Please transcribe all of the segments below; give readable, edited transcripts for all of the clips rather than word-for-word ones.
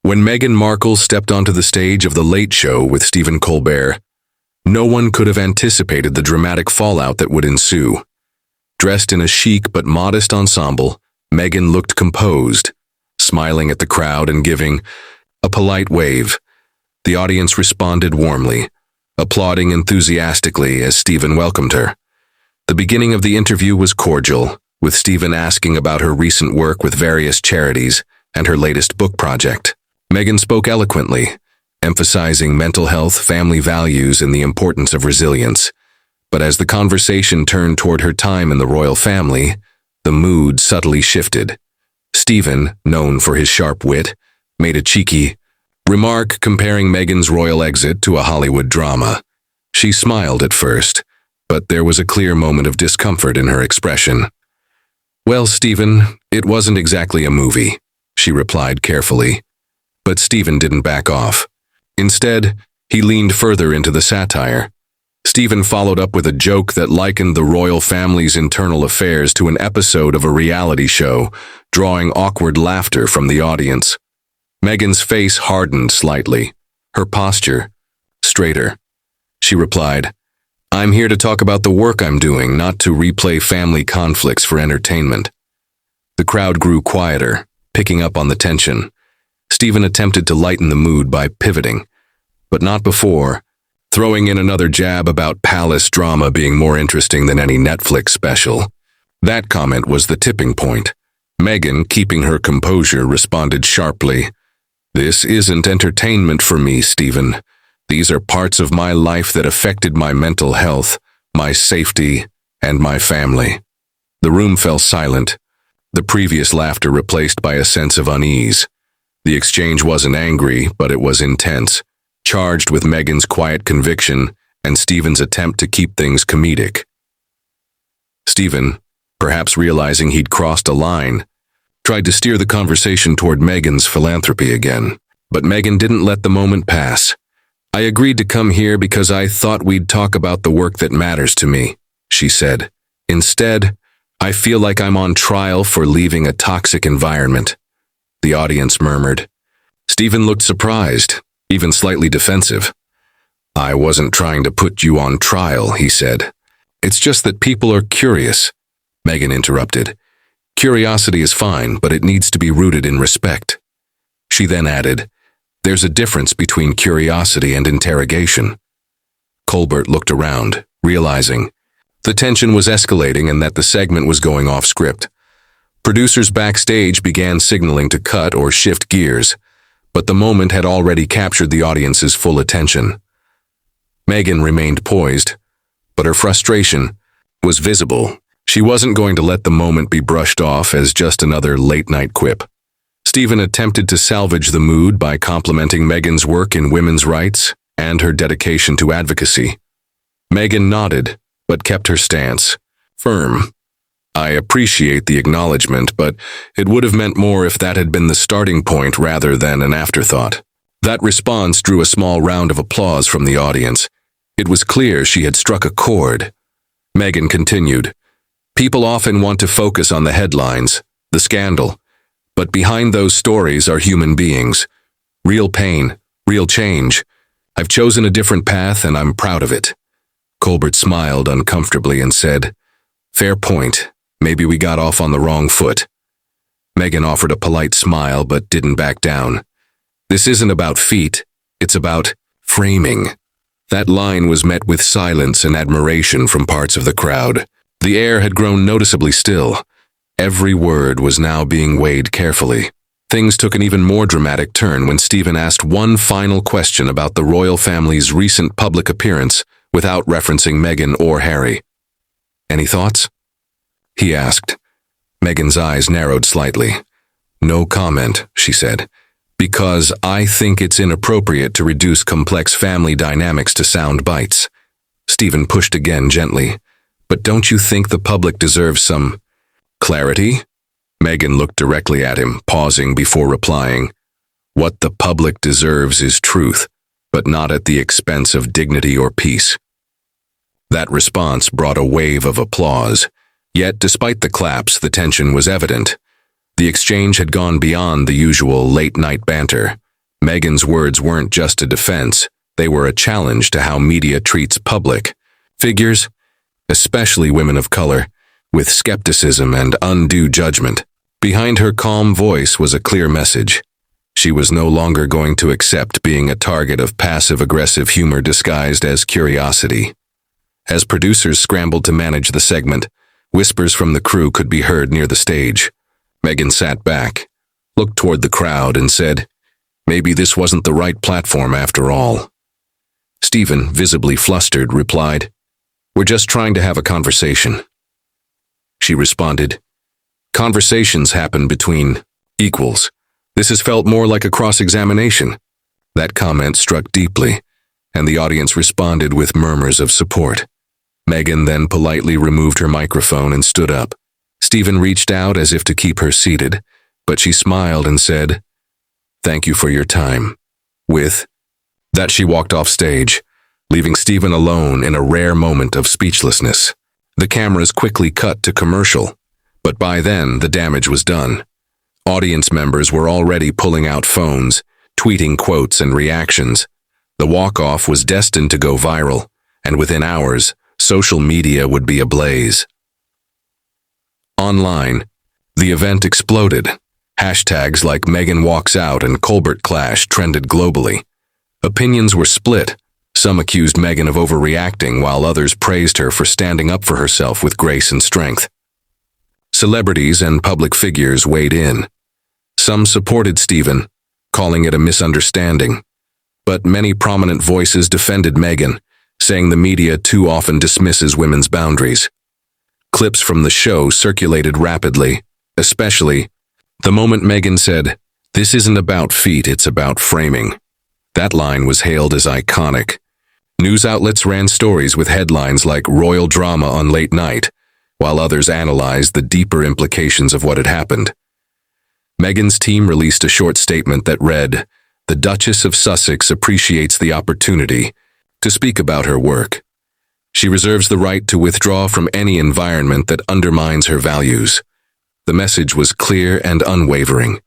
When Meghan Markle stepped onto the stage of The Late Show with Stephen Colbert, no one could have anticipated the dramatic fallout that would ensue. Dressed in a chic but modest ensemble, Meghan looked composed, smiling at the crowd and giving a polite wave. The audience responded warmly, applauding enthusiastically as Stephen welcomed her. The beginning of the interview was cordial, with Stephen asking about her recent work with various charities and her latest book project. Meghan spoke eloquently, emphasizing mental health, family values, and the importance of resilience. But as the conversation turned toward her time in the royal family, the mood subtly shifted. Stephen, known for his sharp wit, made a cheeky remark comparing Meghan's royal exit to a Hollywood drama. She smiled at first, but there was a clear moment of discomfort in her expression. "Well, Stephen, it wasn't exactly a movie," she replied carefully. But Stephen didn't back off. Instead, he leaned further into the satire. Stephen followed up with a joke that likened the royal family's internal affairs to an episode of a reality show, drawing awkward laughter from the audience. Meghan's face hardened slightly, her posture straighter. She replied, "I'm here to talk about the work I'm doing, not to replay family conflicts for entertainment." The crowd grew quieter, picking up on the tension. Stephen attempted to lighten the mood by pivoting, but not before, throwing in another jab about palace drama being more interesting than any Netflix special. That comment was the tipping point. Meghan, keeping her composure, responded sharply, "This isn't entertainment for me, Stephen. These are parts of my life that affected my mental health, my safety, and my family." The room fell silent, the previous laughter replaced by a sense of unease. The exchange wasn't angry, but it was intense, charged with Meghan's quiet conviction and Stephen's attempt to keep things comedic. Stephen, perhaps realizing he'd crossed a line, tried to steer the conversation toward Meghan's philanthropy again. But Meghan didn't let the moment pass. "I agreed to come here because I thought we'd talk about the work that matters to me," she said. "Instead, I feel like I'm on trial for leaving a toxic environment." The audience murmured. Stephen looked surprised, even slightly defensive. "I wasn't trying to put you on trial," he said. "It's just that people are curious," Meghan interrupted. "Curiosity is fine, but it needs to be rooted in respect." She then added, "There's a difference between curiosity and interrogation." Colbert looked around, realizing the tension was escalating and that the segment was going off script. Producers backstage began signaling to cut or shift gears, but the moment had already captured the audience's full attention. Meghan remained poised, but her frustration was visible. She wasn't going to let the moment be brushed off as just another late-night quip. Stephen attempted to salvage the mood by complimenting Meghan's work in women's rights and her dedication to advocacy. Meghan nodded, but kept her stance firm. "I appreciate the acknowledgement, but it would have meant more if that had been the starting point rather than an afterthought." That response drew a small round of applause from the audience. It was clear she had struck a chord. Meghan continued, "People often want to focus on the headlines, the scandal, but behind those stories are human beings. Real pain, real change. I've chosen a different path and I'm proud of it." Colbert smiled uncomfortably and said, "Fair point. Maybe we got off on the wrong foot." Meghan offered a polite smile but didn't back down. "This isn't about feet, it's about framing." That line was met with silence and admiration from parts of the crowd. The air had grown noticeably still. Every word was now being weighed carefully. Things took an even more dramatic turn when Stephen asked one final question about the royal family's recent public appearance without referencing Meghan or Harry. "Any thoughts?" he asked. Meghan's eyes narrowed slightly. "No comment," she said, "because I think it's inappropriate to reduce complex family dynamics to sound bites." Stephen pushed again gently. "But don't you think the public deserves some clarity?" Meghan looked directly at him, pausing before replying. "What the public deserves is truth, but not at the expense of dignity or peace." That response brought a wave of applause. Yet, despite the claps, the tension was evident. The exchange had gone beyond the usual late-night banter. Meghan's words weren't just a defense, they were a challenge to how media treats public figures, especially women of color, with skepticism and undue judgment. Behind her calm voice was a clear message. She was no longer going to accept being a target of passive-aggressive humor disguised as curiosity. As producers scrambled to manage the segment, whispers from the crew could be heard near the stage. Meghan sat back, looked toward the crowd, and said, "Maybe this wasn't the right platform after all." Stephen, visibly flustered, replied, "We're just trying to have a conversation." She responded, "Conversations happen between equals. This has felt more like a cross-examination." That comment struck deeply, and the audience responded with murmurs of support. Meghan then politely removed her microphone and stood up. Stephen reached out as if to keep her seated, but she smiled and said, "Thank you for your time." With that, she walked off stage, leaving Stephen alone in a rare moment of speechlessness. The cameras quickly cut to commercial, but by then the damage was done. Audience members were already pulling out phones, tweeting quotes and reactions. The walk-off was destined to go viral, and within hours, social media would be ablaze. Online, the event exploded. Hashtags like Meghan walks out and Colbert clash trended globally. Opinions were split. Some accused Meghan of overreacting, while others praised her for standing up for herself with grace and strength. Celebrities and public figures weighed in. Some supported Stephen, calling it a misunderstanding. But many prominent voices defended Meghan, saying the media too often dismisses women's boundaries. Clips from the show circulated rapidly, especially the moment Meghan said, "This isn't about feet, it's about framing." That line was hailed as iconic. News outlets ran stories with headlines like "Royal Drama on Late Night," while others analyzed the deeper implications of what had happened. Meghan's team released a short statement that read, "The Duchess of Sussex appreciates the opportunity to speak about her work. She reserves the right to withdraw from any environment that undermines her values." The message was clear and unwavering.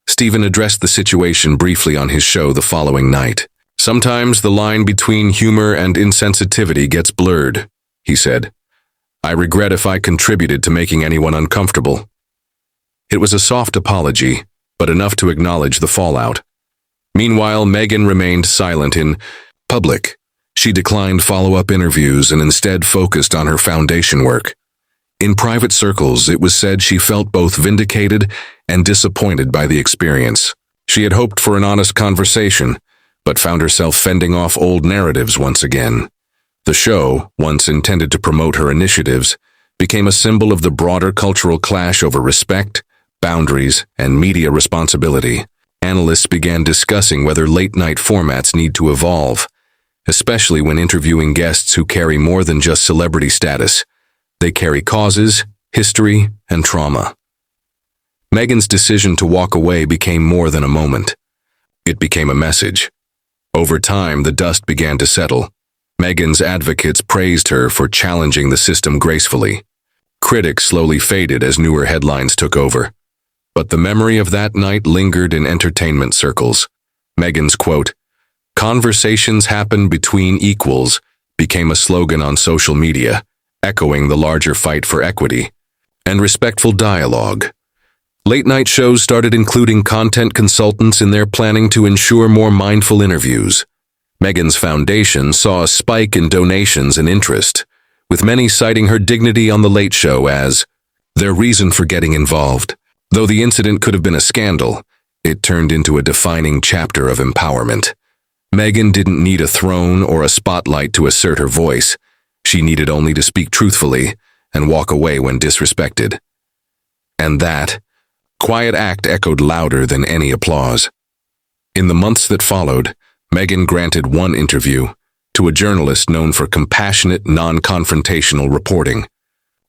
Stephen addressed the situation briefly on his show the following night. "Sometimes the line between humor and insensitivity gets blurred," he said. "I regret if I contributed to making anyone uncomfortable." It was a soft apology, but enough to acknowledge the fallout. Meanwhile, Meghan remained silent in public. She declined follow-up interviews and instead focused on her foundation work. In private circles, it was said she felt both vindicated and disappointed by the experience. She had hoped for an honest conversation, but found herself fending off old narratives once again. The show, once intended to promote her initiatives, became a symbol of the broader cultural clash over respect, boundaries, and media responsibility. Analysts began discussing whether late-night formats need to evolve, especially when interviewing guests who carry more than just celebrity status. They carry causes, history, and trauma. Meghan's decision to walk away became more than a moment. It became a message. Over time, the dust began to settle. Meghan's advocates praised her for challenging the system gracefully. Critics slowly faded as newer headlines took over. But the memory of that night lingered in entertainment circles. Meghan's quote, "Conversations happen between equals," became a slogan on social media, echoing the larger fight for equity and respectful dialogue. Late-night shows started including content consultants in their planning to ensure more mindful interviews. Meghan's foundation saw a spike in donations and interest, with many citing her dignity on The Late Show as their reason for getting involved. Though the incident could have been a scandal, it turned into a defining chapter of empowerment. Meghan didn't need a throne or a spotlight to assert her voice. She needed only to speak truthfully and walk away when disrespected. And that quiet act echoed louder than any applause. In the months that followed, Meghan granted one interview to a journalist known for compassionate, non-confrontational reporting.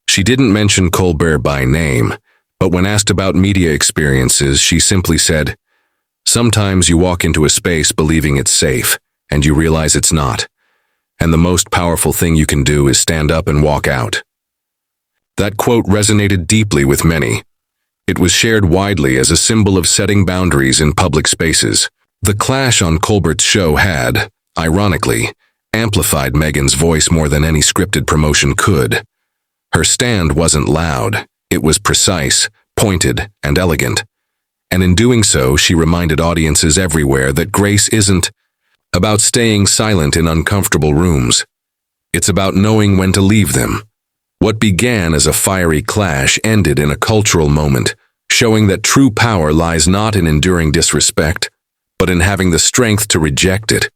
She didn't mention Colbert by name, but when asked about media experiences, she simply said, "Sometimes you walk into a space believing it's safe, and you realize it's not. And the most powerful thing you can do is stand up and walk out." That quote resonated deeply with many. It was shared widely as a symbol of setting boundaries in public spaces. The clash on Colbert's show had, ironically, amplified Meghan's voice more than any scripted promotion could. Her stand wasn't loud, it was precise, pointed, and elegant. And in doing so, she reminded audiences everywhere that grace isn't about staying silent in uncomfortable rooms. It's about knowing when to leave them. What began as a fiery clash ended in a cultural moment, showing that true power lies not in enduring disrespect, but in having the strength to reject it.